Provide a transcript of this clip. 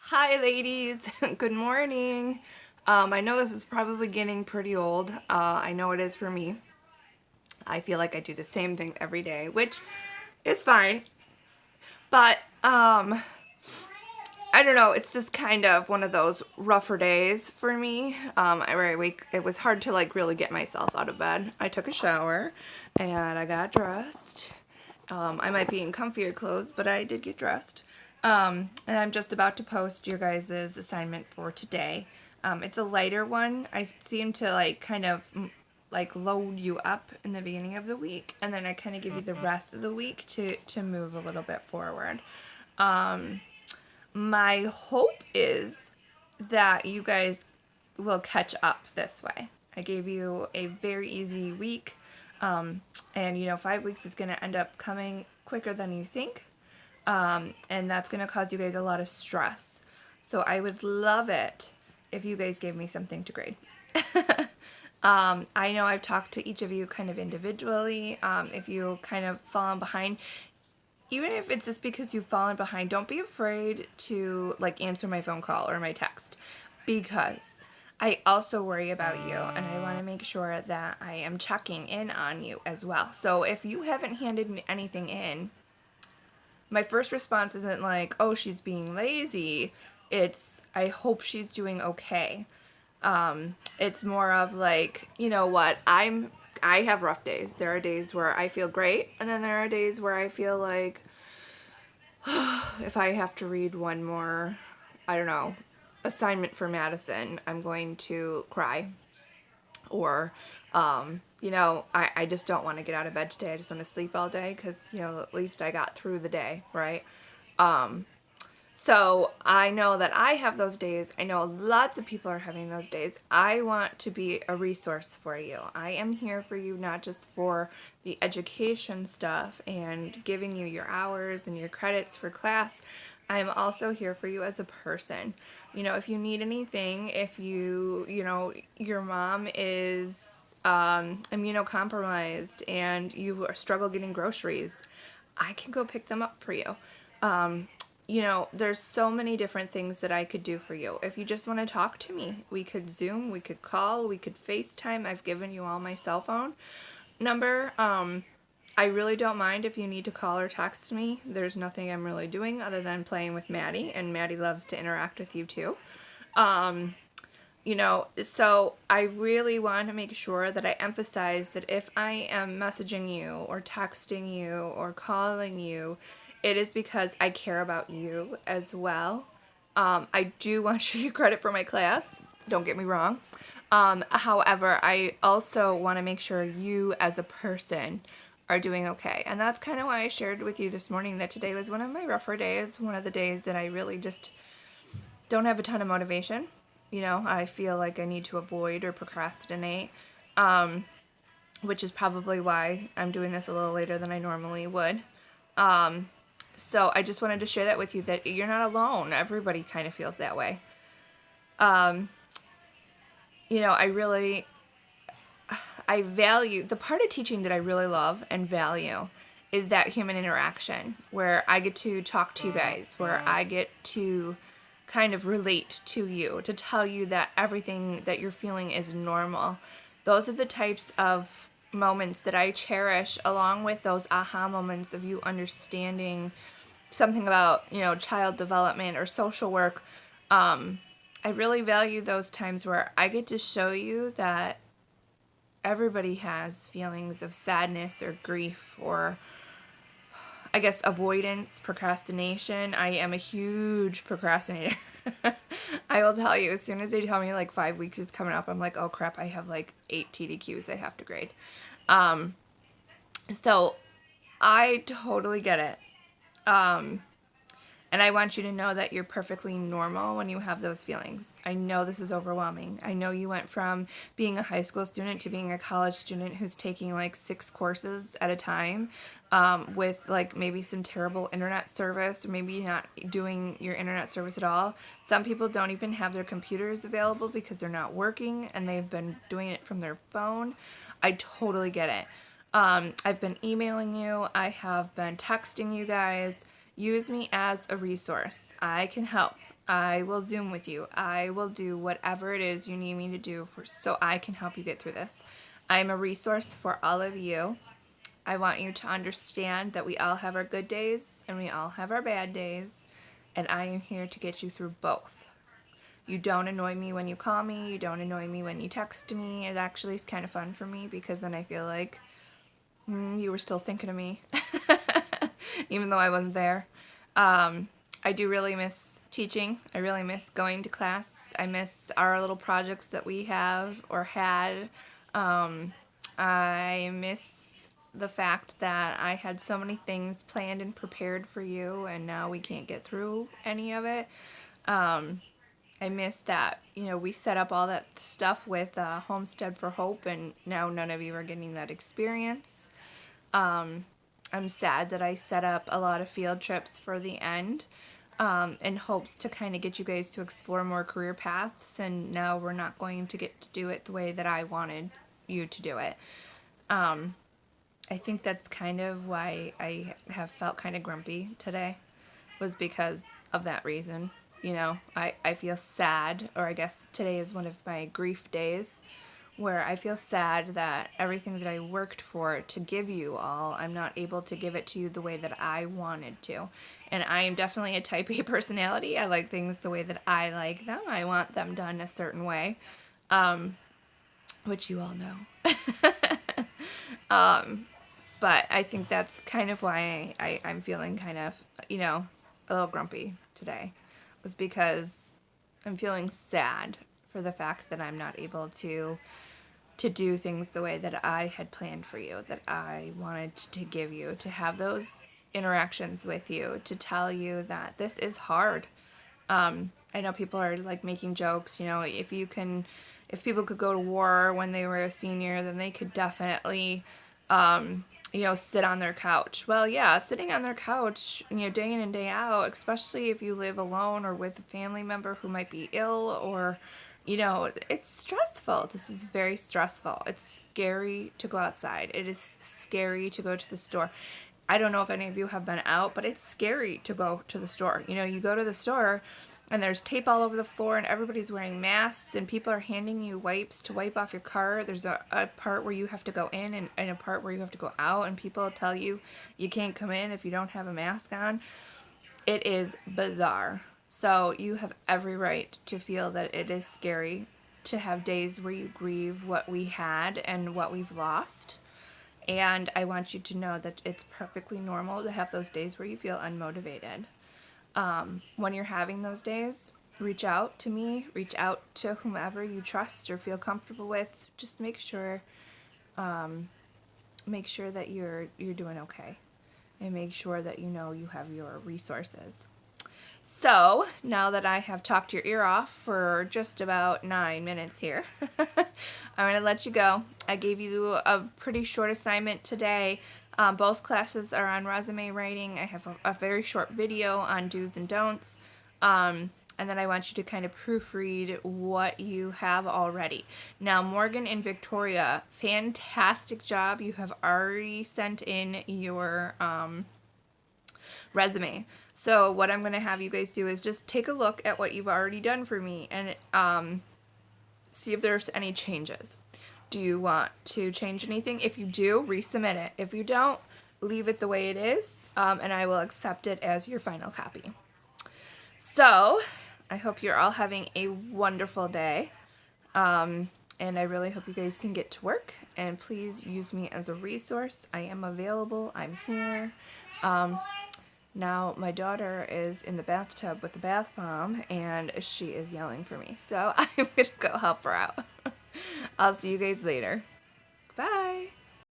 Hi ladies, good morning. I know this is probably getting pretty old. I know it is for me. I feel like I do the same thing every day, which is fine. But I don't know, it's just kind of one of those rougher days for me. It was hard to like really get myself out of bed. I took a shower and I got dressed. I might be in comfier clothes, but I did get dressed. And I'm just about to post your guys' assignment for today. It's a lighter one. I seem to like kind of like load you up in the beginning of the week, and then I kind of give you the rest of the week to move a little bit forward. My hope is that you guys will catch up this way. I gave you a very easy week, and 5 weeks is going to end up coming quicker than you think, and that's going to cause you guys a lot of stress. So I would love it if you guys gave me something to grade. I know I've talked to each of you kind of individually. If you kind of fallen behind, even if it's just because you've fallen behind, don't be afraid to like answer my phone call or my text, because I also worry about you and I want to make sure that I am checking in on you as well. So if you haven't handed anything in, my first response isn't like, oh, she's being lazy. It's, I hope she's doing okay. It's more of like, you know what, I have rough days. There are days where I feel great, and then there are days where I feel like if I have to read one more, I don't know, assignment for Madison, I'm going to cry. Or, I just don't want to get out of bed today. I just want to sleep all day because, at least I got through the day, right? So I know that I have those days. I know lots of people are having those days. I want to be a resource for you. I am here for you, not just for the education stuff and giving you your hours and your credits for class. I'm also here for you as a person. If you need anything, if your mom is immunocompromised and you struggle getting groceries, I can go pick them up for you. There's so many different things that I could do for you. If you just want to talk to me, we could Zoom, we could call, we could FaceTime. I've given you all my cell phone number. I really don't mind if you need to call or text me. There's nothing I'm really doing other than playing with Maddie, and Maddie loves to interact with you too. So I really want to make sure that I emphasize that if I am messaging you or texting you or calling you, it is because I care about you as well. I do want you to get credit for my class. Don't get me wrong. However, I also want to make sure you as a person are doing okay. And that's kind of why I shared with you this morning that today was one of my rougher days, one of the days that I really just don't have a ton of motivation. I feel like I need to avoid or procrastinate, which is probably why I'm doing this a little later than I normally would. So I just wanted to share that with you, that you're not alone. Everybody kind of feels that way. I value the part of teaching that I really love and value is that human interaction where I get to talk to you guys, where I get to kind of relate to you, to tell you that everything that you're feeling is normal. Those are the types of moments that I cherish, along with those aha moments of you understanding something about, child development or social work. I really value those times where I get to show you that everybody has feelings of sadness or grief or, I guess, avoidance, procrastination. I am a huge procrastinator. I will tell you, as soon as they tell me like 5 weeks is coming up, I'm like, oh crap, I have like 8 TDQs I have to grade. So I totally get it. And I want you to know that you're perfectly normal when you have those feelings. I know this is overwhelming. I know you went from being a high school student to being a college student who's taking like 6 courses at a time, with like maybe some terrible internet service, or maybe not doing your internet service at all. Some people don't even have their computers available because they're not working and they've been doing it from their phone. I totally get it. I've been emailing you. I have been texting you guys. Use me as a resource. I can help. I will Zoom with you. I will do whatever it is you need me to do so I can help you get through this. I'm a resource for all of you. I want you to understand that we all have our good days and we all have our bad days, and I am here to get you through both. You don't annoy me when you call me. You don't annoy me when you text me. It actually is kind of fun for me because then I feel like you were still thinking of me, even though I wasn't there. I do really miss teaching. I really miss going to class. I miss our little projects that we have or had. I miss the fact that I had so many things planned and prepared for you, and now we can't get through any of it. I miss that, we set up all that stuff with Homestead for Hope, and now none of you are getting that experience. I'm sad that I set up a lot of field trips for the end in hopes to kind of get you guys to explore more career paths, and now we're not going to get to do it the way that I wanted you to do it. I think that's kind of why I have felt kind of grumpy today, was because of that reason. I feel sad, or I guess today is one of my grief days, where I feel sad that everything that I worked for to give you all, I'm not able to give it to you the way that I wanted to. And I am definitely a type A personality. I like things the way that I like them. I want them done a certain way, which you all know. But I think that's kind of why I'm feeling kind of, a little grumpy today, was because I'm feeling sad for the fact that I'm not able to do things the way that I had planned for you, that I wanted to give you, to have those interactions with you, to tell you that this is hard. I know people are like making jokes, if people could go to war when they were a senior, then they could definitely, sit on their couch. Well, yeah, sitting on their couch, day in and day out, especially if you live alone or with a family member who might be ill, or, it's stressful. This is very stressful. It's scary to go outside. It is scary to go to the store. I don't know if any of you have been out, but it's scary to go to the store. You go to the store and there's tape all over the floor and everybody's wearing masks and people are handing you wipes to wipe off your car. There's a part where you have to go in and a part where you have to go out, and people tell you you can't come in if you don't have a mask on. It is bizarre. So you have every right to feel that it is scary, to have days where you grieve what we had and what we've lost. And I want you to know that it's perfectly normal to have those days where you feel unmotivated. When you're having those days, reach out to me, reach out to whomever you trust or feel comfortable with. Just make sure that you're doing okay, and make sure that you have your resources. So now that I have talked your ear off for just about 9 minutes here, I'm going to let you go. I gave you a pretty short assignment today. Both classes are on resume writing. I have a very short video on do's and don'ts. And then I want you to kind of proofread what you have already. Now, Morgan and Victoria, fantastic job. You have already sent in your resume. So what I'm going to have you guys do is just take a look at what you've already done for me and see if there's any changes. Do you want to change anything? If you do, resubmit it. If you don't, leave it the way it is, and I will accept it as your final copy. So I hope you're all having a wonderful day, and I really hope you guys can get to work, and please use me as a resource. I am available. I'm here. Now my daughter is in the bathtub with the bath bomb, and she is yelling for me, so I'm going to go help her out. I'll see you guys later. Bye.